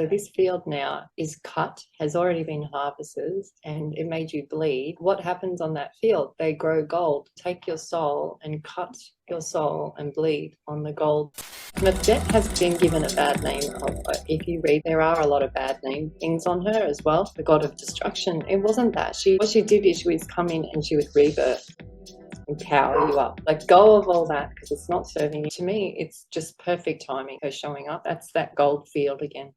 So this field now is cut, has already been harvested, and it made you bleed. What happens on that field? They grow gold, take your soul and cut your soul and bleed on the gold. MAF'DET has been given a bad name. If you read, there are a lot of bad name things on her as well. The god of destruction. It wasn't that. What she did is she would come in and she would rebirth and power you up. Like, go of all that because it's not serving you. To me, it's just perfect timing, her showing up. That's that gold field again.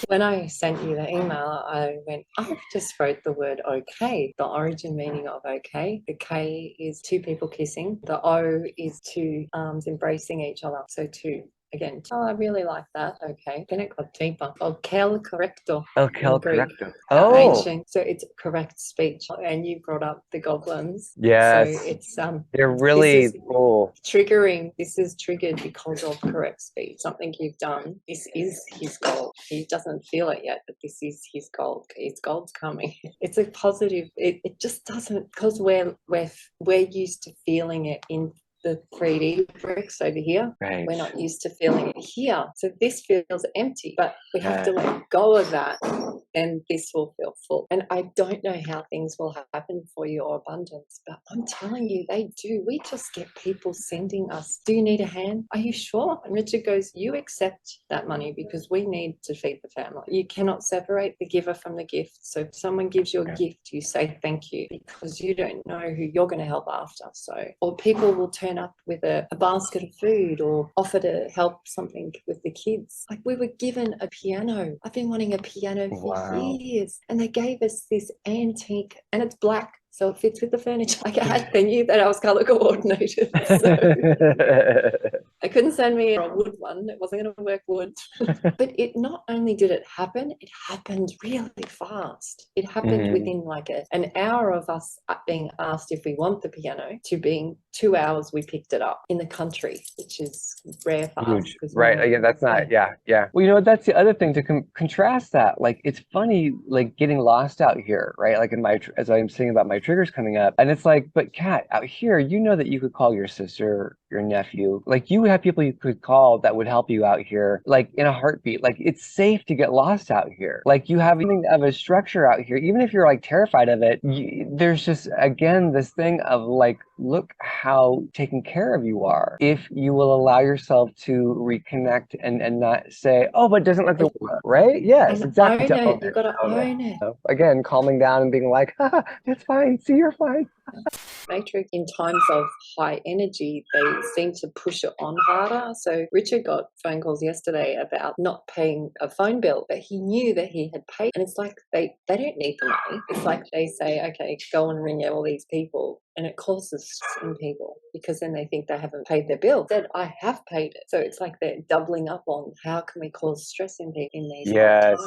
When I sent you the email, I went, I just wrote the word okay, the origin meaning of okay. The K is two people kissing. The O is two arms embracing each other. So two. Again, oh, I really like that. Okay. Then it got deeper. Kel correcto. Kel correcto. Ancient. So it's correct speech. And you brought up the goblins. Yes. So it's they're really cool. Triggering. This is triggered because of correct speech. Something you've done. This is his gold. He doesn't feel it yet, but this is his gold. His gold's coming. It's a positive. It just doesn't, because we're used to feeling it in the 3D bricks over here. Right. We're not used to feeling it here. So this feels empty, but we have to let go of that and this will feel full. And I don't know how things will happen for you or abundance, but I'm telling you, they do. We just get people sending us, do you need a hand? Are you sure? And Richard goes, you accept that money because we need to feed the family. You cannot separate the giver from the gift. So if someone gives you a gift, you say thank you because you don't know who you're going to help after. So, or people will turn up with a basket of food or offer to help something with the kids. Like, we were given a piano. I've been wanting a piano for years, and they gave us this antique, and it's black, so it fits with the furniture. They knew that I was color coordinated. So they couldn't send me a wood one. It wasn't going to work wood. But it not only did it happen, it happened really fast. It happened within like an hour of us being asked if we want the piano to being 2 hours we picked it up in the country, which is rare for us. Right. Again, that's not, yeah. Well, you know, that's the other thing to contrast that. Like, it's funny, like getting lost out here, right? Like as I'm saying about my triggers coming up, and it's like, but Kat, out here, you know that you could call your sister, your nephew, like you have people you could call that would help you out here, like in a heartbeat. Like, it's safe to get lost out here. Like, you have something of a structure out here, even if you're like terrified of it. There's just, again, this thing of like, look how taken care of you are if you will allow yourself to reconnect and not say, oh, but it doesn't look the right? Yes, exactly. Own it. You've got to own it. Again, calming down and being like, it's fine. See, you're fine. Matrix, in times of high energy, they seem to push it on harder. So Richard got phone calls yesterday about not paying a phone bill, but he knew that he had paid. And it's like they don't need the money. It's like they say, okay, go and ring all these people. And it causes stress in people because then they think they haven't paid their bill. Said, I have paid it. So it's like they're doubling up on how can we cause stress in people in these times.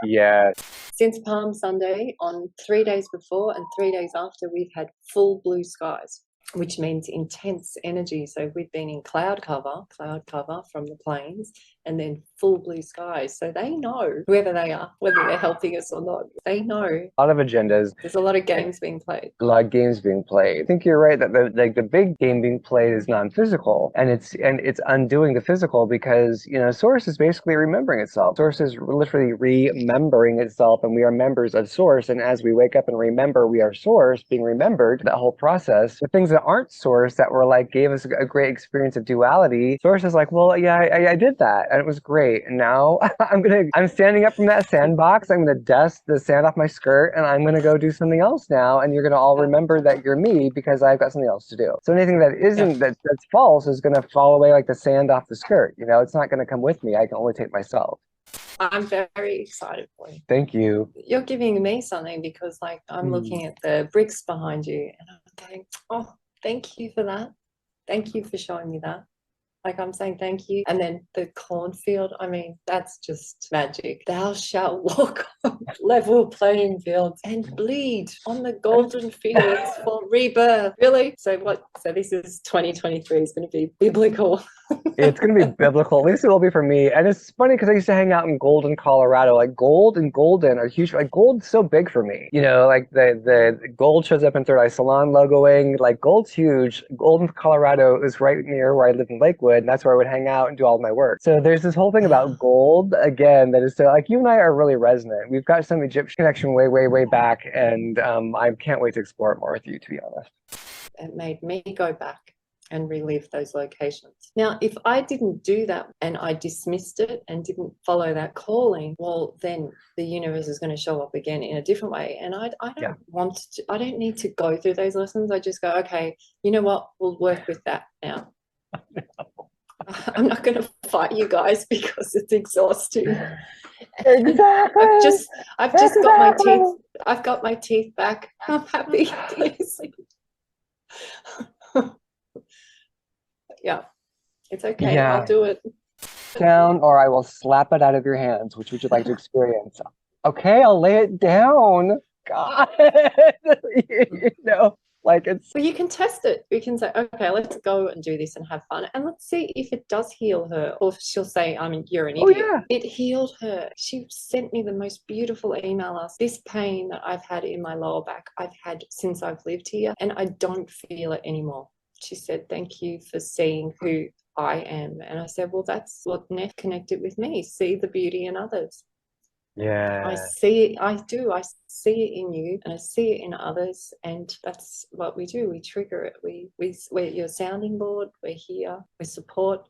Yes. Since Palm Sunday, on 3 days before and 3 days after, we've had full blue skies, which means intense energy. So we've been in cloud cover from the planes, and then full blue skies. So they know, whoever they are, whether they're helping us or not, they know. A lot of agendas. There's a lot of games being played. A lot of games being played. I think you're right that the big game being played is non-physical, and it's undoing the physical because, you know, Source is basically remembering itself. Source is literally remembering itself, and we are members of Source. And as we wake up and remember we are Source, being remembered, that whole process, the things that aren't Source that were like gave us a great experience of duality, Source is like, well, yeah, I did that, and it was great. And now I'm standing up from that sandbox. I'm gonna dust the sand off my skirt, and I'm gonna go do something else now. And you're gonna all remember that you're me because I've got something else to do. So anything that isn't that's false is gonna fall away like the sand off the skirt. You know, it's not gonna come with me. I can only take myself. I'm very excited for you. Thank you. You're giving me something because, like, I'm looking at the bricks behind you, and I'm going, oh, thank you for that. Thank you for showing me that. Like, I'm saying thank you. And then the cornfield, I mean, that's just magic. Thou shalt walk on level playing fields and bleed on the golden fields for rebirth. Really? So this is 2023 is going to be biblical. It's going to be biblical. At least it will be for me. And it's funny because I used to hang out in Golden, Colorado. Like, gold and golden are huge. Like, gold's so big for me. You know, like the gold shows up in Third Eye Salon logoing. Like, gold's huge. Golden, Colorado is right near where I live in Lakewood. would, and that's where I would hang out and do all my work. So there's this whole thing about gold again that is so like you and I are really resonant. We've got some Egyptian connection way, way, way back, and I can't wait to explore it more with you, to be honest. It made me go back and relive those locations. Now, if I didn't do that and I dismissed it and didn't follow that calling, well, then the universe is going to show up again in a different way. And I don't want to, I don't need to go through those lessons. I just go, okay, you know what? We'll work with that now. I'm not going to fight you guys because it's exhausting. Exactly. I've just got my teeth. I've got my teeth back. I'm happy. Please. Yeah, it's okay. Yeah. I'll do it. Down, or I will slap it out of your hands. Which would you like to experience? Okay, I'll lay it down. God, you know, like it's. Well, you can test it. You can say, okay, let's go and do this and have fun, and let's see if it does heal her, or if she'll say, I mean, you're an idiot. Oh, yeah. It healed her. She sent me the most beautiful email. This pain that I've had in my lower back, I've had since I've lived here, and I don't feel it anymore. She said, thank you for seeing who I am. And I said, well, that's what Neff connected with me. See the beauty in others. Yeah. I see it. I do. I see it in you and I see it in others. And that's what we do. We trigger it. We're your sounding board. We're here. We support.